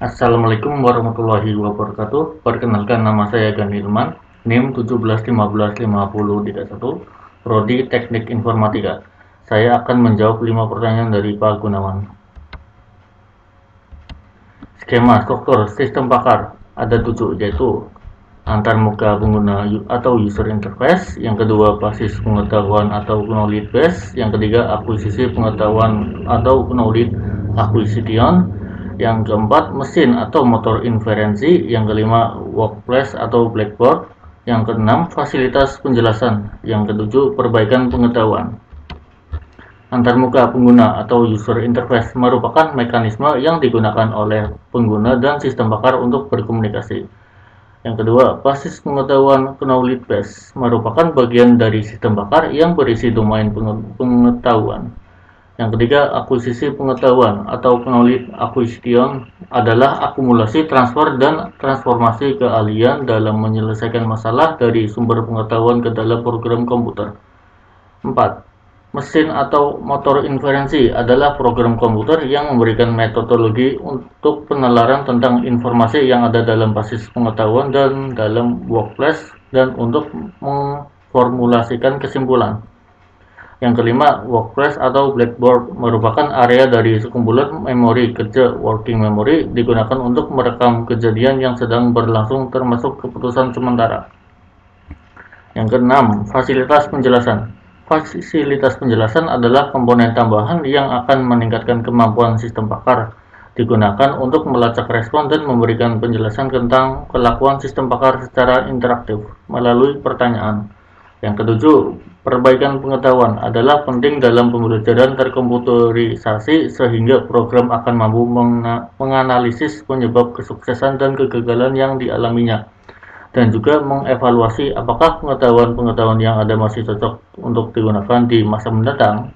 Assalamualaikum warahmatullahi wabarakatuh. Perkenalkan, nama saya Gani Ilman, NIM 17155031, Prodi Teknik Informatika. Saya akan menjawab 5 pertanyaan dari Pak Gunawan. Skema struktur sistem pakar ada 7, yaitu antarmuka pengguna atau user interface, yang kedua basis pengetahuan atau knowledge base, yang ketiga akuisisi pengetahuan atau knowledge acquisition, yang keempat mesin atau motor inferensi, yang kelima workplace atau blackboard, yang keenam fasilitas penjelasan, yang ketujuh perbaikan pengetahuan. Antarmuka pengguna atau user interface merupakan mekanisme yang digunakan oleh pengguna dan sistem pakar untuk berkomunikasi. Yang kedua, basis pengetahuan knowledge base merupakan bagian dari sistem pakar yang berisi domain pengetahuan. Yang ketiga, akuisisi pengetahuan atau knowledge acquisition adalah akumulasi, transfer, dan transformasi keahlian dalam menyelesaikan masalah dari sumber pengetahuan ke dalam program komputer. 4. Mesin atau motor inferensi adalah program komputer yang memberikan metodologi untuk penalaran tentang informasi yang ada dalam basis pengetahuan dan dalam workplace dan untuk memformulasikan kesimpulan. Yang kelima, workplace atau blackboard merupakan area dari sekumpulan memori kerja working memory digunakan untuk merekam kejadian yang sedang berlangsung termasuk keputusan sementara. Yang keenam, fasilitas penjelasan. Fasilitas penjelasan adalah komponen tambahan yang akan meningkatkan kemampuan sistem pakar, digunakan untuk melacak respon dan memberikan penjelasan tentang kelakuan sistem pakar secara interaktif melalui pertanyaan. Yang ketujuh, perbaikan pengetahuan adalah penting dalam pembelajaran terkomputerisasi sehingga program akan mampu menganalisis penyebab kesuksesan dan kegagalan yang dialaminya, dan juga mengevaluasi apakah pengetahuan-pengetahuan yang ada masih cocok untuk digunakan di masa mendatang.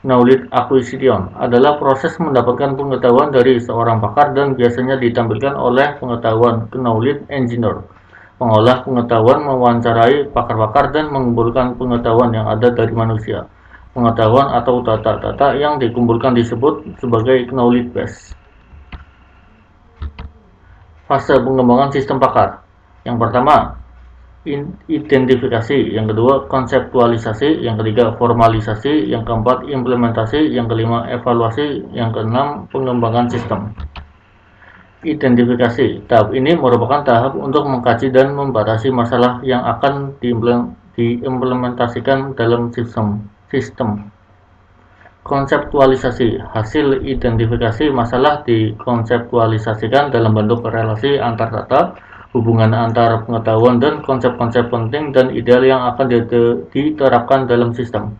Knowledge acquisition adalah proses mendapatkan pengetahuan dari seorang pakar dan biasanya ditampilkan oleh pengetahuan knowledge engineer. Mengolah pengetahuan, mewawancarai pakar-pakar, dan mengumpulkan pengetahuan yang ada dari manusia. Pengetahuan atau data-data yang dikumpulkan disebut sebagai knowledge base. Fase pengembangan sistem pakar. Yang pertama, identifikasi, yang kedua konseptualisasi, yang ketiga formalisasi, yang keempat implementasi, yang kelima evaluasi, yang keenam pengembangan sistem. Identifikasi. Tahap ini merupakan tahap untuk mengkaji dan membatasi masalah yang akan diimplementasikan dalam sistem. Konseptualisasi. Hasil identifikasi masalah dikonseptualisasikan dalam bentuk relasi antar data, hubungan antar pengetahuan, dan konsep-konsep penting dan ideal yang akan diterapkan dalam sistem.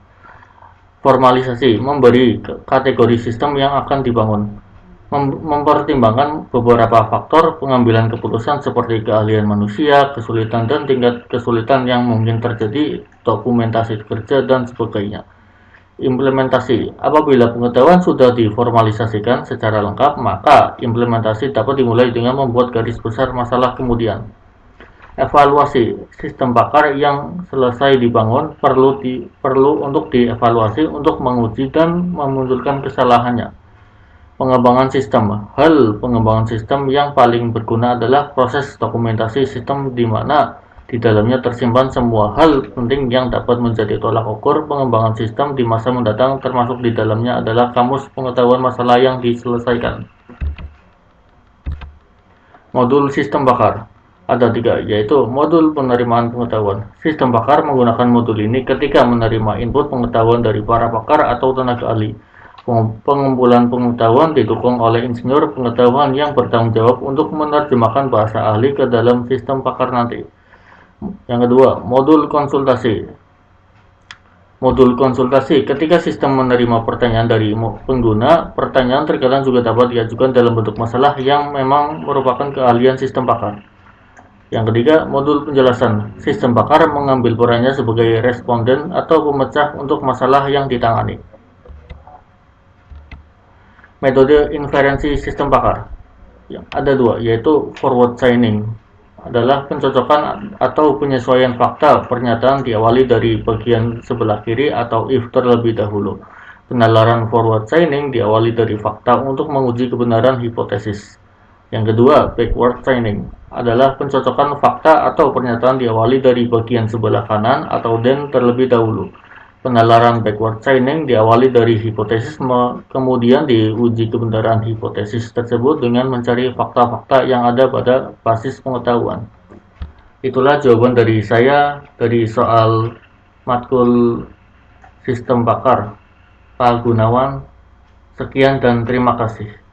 Formalisasi. Memberi kategori sistem yang akan dibangun. Mempertimbangkan beberapa faktor pengambilan keputusan seperti keahlian manusia, kesulitan dan tingkat kesulitan yang mungkin terjadi, dokumentasi kerja, dan sebagainya. Implementasi. Apabila pengetahuan sudah diformalisasikan secara lengkap, maka implementasi dapat dimulai dengan membuat garis besar masalah kemudian. Evaluasi. Sistem pakar yang selesai dibangun perlu untuk dievaluasi untuk menguji dan memunculkan kesalahannya. Pengembangan sistem. Hal pengembangan sistem yang paling berguna adalah proses dokumentasi sistem di mana di dalamnya tersimpan semua hal penting yang dapat menjadi tolak ukur pengembangan sistem di masa mendatang, termasuk di dalamnya adalah kamus pengetahuan masalah yang diselesaikan. Modul sistem pakar. Ada 3, yaitu modul penerimaan pengetahuan. Sistem pakar menggunakan modul ini ketika menerima input pengetahuan dari para pakar atau tenaga ahli. Pengumpulan pengetahuan didukung oleh insinyur pengetahuan yang bertanggung jawab untuk menerjemahkan bahasa ahli ke dalam sistem pakar nanti. Yang kedua, modul konsultasi. Modul konsultasi. Ketika sistem menerima pertanyaan dari pengguna, pertanyaan terkadang juga dapat diajukan dalam bentuk masalah yang memang merupakan keahlian sistem pakar. Yang ketiga, modul penjelasan. Sistem pakar mengambil perannya sebagai responden atau pemecah untuk masalah yang ditangani. Metode inferensi sistem pakar. Ada 2, yaitu forward chaining. Adalah pencocokan atau penyesuaian fakta pernyataan diawali dari bagian sebelah kiri atau if terlebih dahulu. Penalaran forward chaining diawali dari fakta untuk menguji kebenaran hipotesis. Yang kedua, backward chaining adalah pencocokan fakta atau pernyataan diawali dari bagian sebelah kanan atau then terlebih dahulu. Penalaran backward chaining diawali dari hipotesis, kemudian diuji kebenaran hipotesis tersebut dengan mencari fakta-fakta yang ada pada basis pengetahuan. Itulah jawaban dari saya dari soal matkul sistem bakar Pak Gunawan. Sekian dan terima kasih.